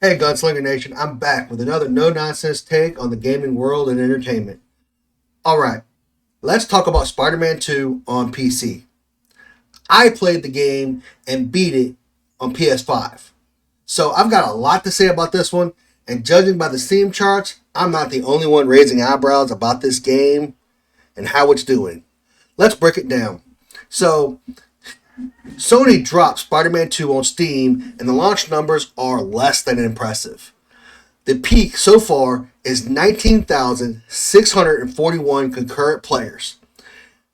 Hey, Gunslinger Nation, I'm back with another no nonsense take on the gaming world and entertainment. Alright, let's talk about Spider Man 2 on PC. I played the game and beat it on PS5. So I've got a lot to say about this one, and judging by the Steam charts, I'm not the only one raising eyebrows about this game and how it's doing. Let's break it down. So, Sony dropped Spider Man 2 on Steam, and the launch numbers are less than impressive. The peak so far is 19,641 concurrent players.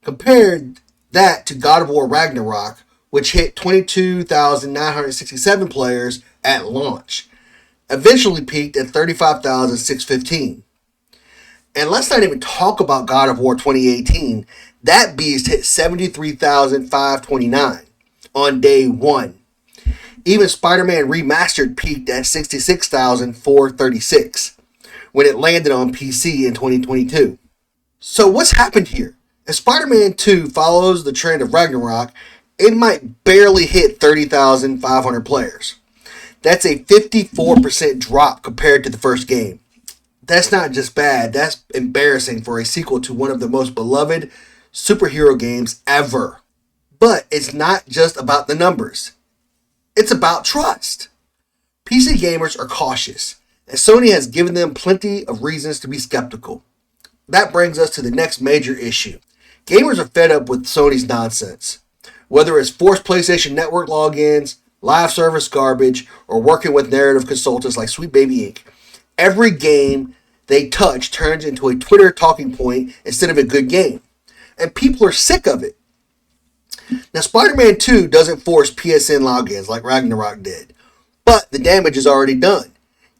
Compared that to God of War Ragnarok, which hit 22,967 players at launch, eventually peaked at 35,615. And let's not even talk about God of War 2018. That beast hit 73,529 on day one. Even Spider-Man Remastered peaked at 66,436 when it landed on PC in 2022. So what's happened here? If Spider-Man 2 follows the trend of Ragnarok, it might barely hit 30,500 players. That's a 54% drop compared to the first game. That's not just bad, that's embarrassing for a sequel to one of the most beloved superhero games ever. But it's not just about the numbers. It's about trust. PC gamers are cautious, and Sony has given them plenty of reasons to be skeptical. That brings us to the next major issue. Gamers are fed up with Sony's nonsense. Whether it's forced PlayStation Network logins, live service garbage, or working with narrative consultants like Sweet Baby Inc., every game they touch turns into a Twitter talking point instead of a good game. And people are sick of it. Now, Spider-Man 2 doesn't force PSN logins like Ragnarok did, but the damage is already done.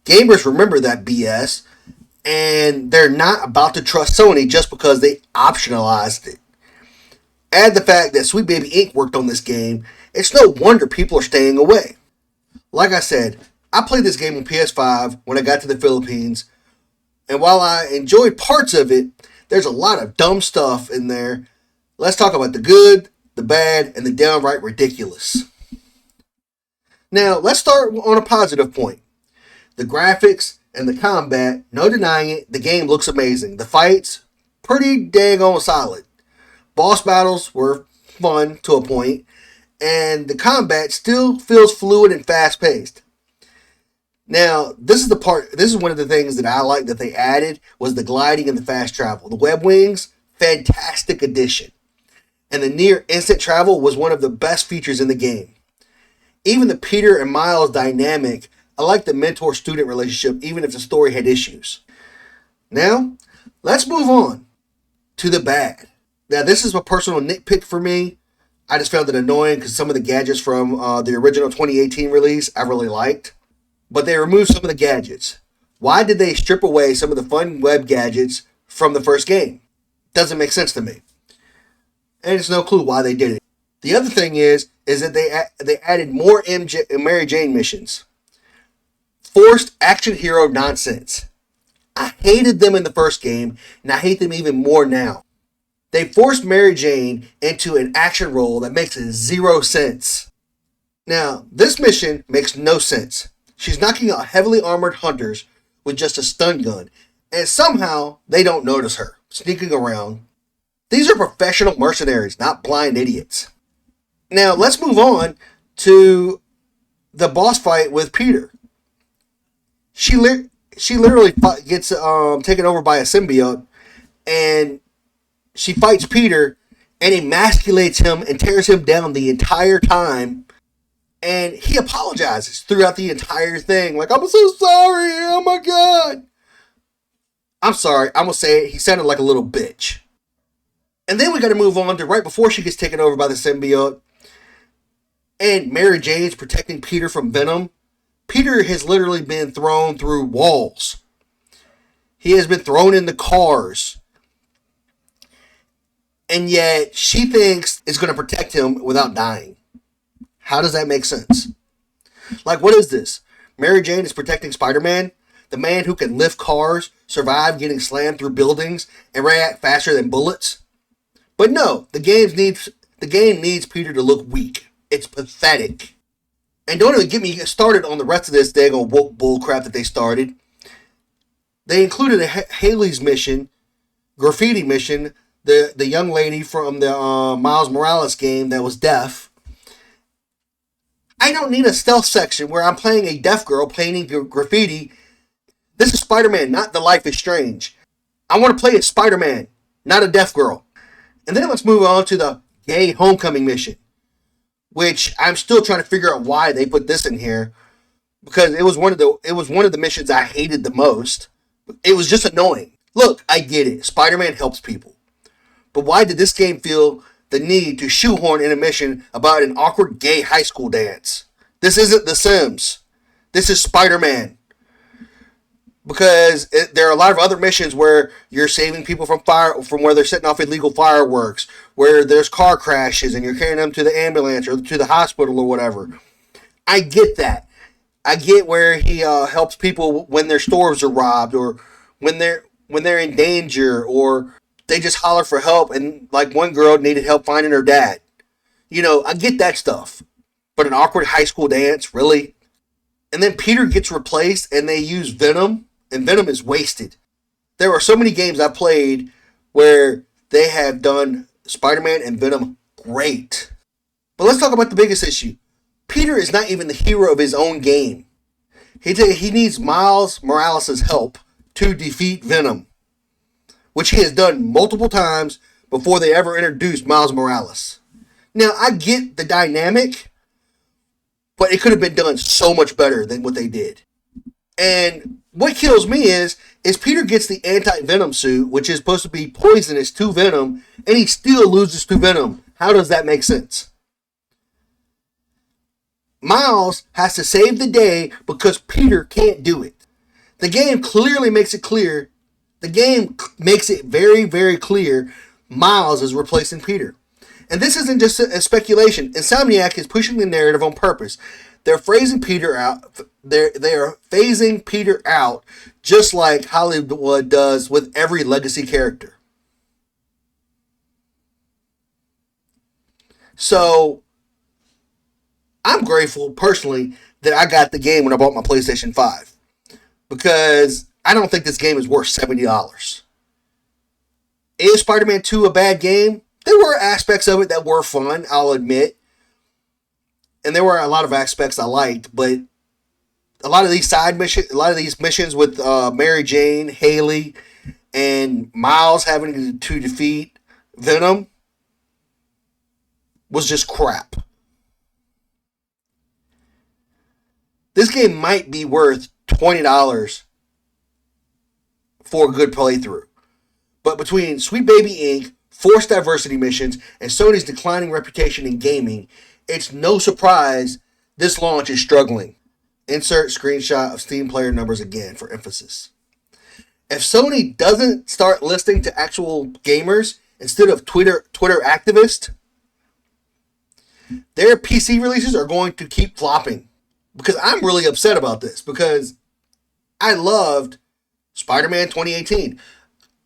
Gamers remember that BS, and they're not about to trust Sony just because they optionalized it. Add the fact that Sweet Baby Inc. worked on this game, it's no wonder people are staying away. Like I said, I played this game on PS5 when I got to the Philippines, and while I enjoyed parts of it, there's a lot of dumb stuff in there. Let's talk about the good, the bad, and the downright ridiculous. Now, let's start on a positive point. The graphics and the combat, no denying it, the game looks amazing. The fights, pretty dang on solid. Boss battles were fun to a point, and the combat still feels fluid and fast paced. Now, this is one of the things that I like that they added was the gliding and the fast travel. The web wings, fantastic addition. And the near instant travel was one of the best features in the game. Even the Peter and Miles dynamic, I like the mentor-student relationship even if the story had issues. Now, let's move on to the bad. Now, this is a personal nitpick for me. I just found it annoying because some of the gadgets from the original 2018 release I really liked. But they removed some of the gadgets. Why did they strip away some of the fun web gadgets from the first game? Doesn't make sense to me. And it's no clue why they did it. The other thing is that they added more Mary Jane missions. Forced action hero nonsense. I hated them in the first game, and I hate them even more now. They forced Mary Jane into an action role that makes zero sense. Now, this mission makes no sense. She's knocking out heavily armored hunters with just a stun gun, and somehow they don't notice her, sneaking around. These are professional mercenaries, not blind idiots. Now, let's move on to the boss fight with Peter. She literally gets taken over by a symbiote, and she fights Peter and emasculates him and tears him down the entire time. And he apologizes throughout the entire thing. Like, I'm so sorry. Oh my God. I'm sorry. I'm going to say it. He sounded like a little bitch. And then we got to move on to right before she gets taken over by the symbiote. And Mary Jane's protecting Peter from Venom. Peter has literally been thrown through walls. He has been thrown into cars. And yet she thinks it's going to protect him without dying. How does that make sense? Like, what is this? Mary Jane is protecting Spider-Man? The man who can lift cars, survive getting slammed through buildings, and react faster than bullets? But no, the game needs Peter to look weak. It's pathetic. And don't even get me started on the rest of this daggone woke bull crap that they started. They included a Haley's mission, graffiti mission, the young lady from the Miles Morales game that was deaf. I don't need a stealth section where I'm playing a deaf girl painting graffiti. This is Spider-Man, not The Life is Strange. I want to play as Spider-Man, not a deaf girl. And then let's move on to the gay homecoming mission, which I'm still trying to figure out why they put this in here, because it was one of the missions I hated the most. It was just annoying. Look, I get it. Spider-Man helps people. But why did this game feel the need to shoehorn in a mission about an awkward gay high school dance? This isn't The Sims. This is Spider-Man. Because there are a lot of other missions where you're saving people from where they're setting off illegal fireworks, where there's car crashes and you're carrying them to the ambulance or to the hospital or whatever. I get that. I get where he helps people when their stores are robbed, or when they're in danger, or they just holler for help, and like one girl needed help finding her dad. I get that stuff. But an awkward high school dance, really? And then Peter gets replaced and they use Venom, and Venom is wasted. There are so many games I played where they have done Spider-Man and Venom great. But let's talk about the biggest issue. Peter is not even the hero of his own game. He needs Miles Morales' help to defeat Venom, which he has done multiple times before they ever introduced Miles Morales. Now, I get the dynamic, but it could have been done so much better than what they did. And what kills me is Peter gets the anti-Venom suit, which is supposed to be poisonous to Venom, and he still loses to Venom. How does that make sense? Miles has to save the day because Peter can't do it. The game clearly makes it clear. The game makes it very, very clear Miles is replacing Peter. And this isn't just a speculation. Insomniac is pushing the narrative on purpose. They're phasing Peter out. They are phasing Peter out just like Hollywood does with every legacy character. So, I'm grateful personally that I got the game when I bought my PlayStation 5. Because I don't think this game is worth $70. Is Spider-Man 2 a bad game? There were aspects of it that were fun, I'll admit. And there were a lot of aspects I liked, but a lot of these missions with Mary Jane, Haley, and Miles having to defeat Venom was just crap. This game might be worth $20 for a good playthrough. But between Sweet Baby Inc., forced diversity missions, and Sony's declining reputation in gaming, it's no surprise this launch is struggling. Insert screenshot of Steam player numbers again for emphasis. If Sony doesn't start listening to actual gamers instead of Twitter activists, their PC releases are going to keep flopping. Because I'm really upset about this, because I loved Spider-Man 2018.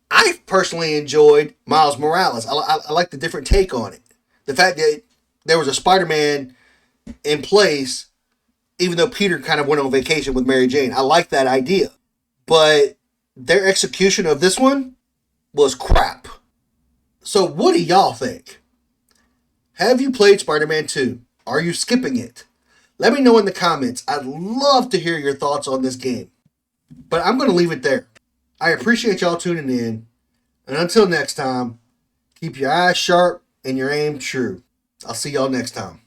I personally enjoyed Miles Morales. I like the different take on it. The fact that there was a Spider-Man in place, even though Peter kind of went on vacation with Mary Jane. I like that idea. But their execution of this one was crap. So what do y'all think? Have you played Spider-Man 2? Are you skipping it? Let me know in the comments. I'd love to hear your thoughts on this game. But I'm going to leave it there. I appreciate y'all tuning in. And until next time, keep your eyes sharp and your aim true. I'll see y'all next time.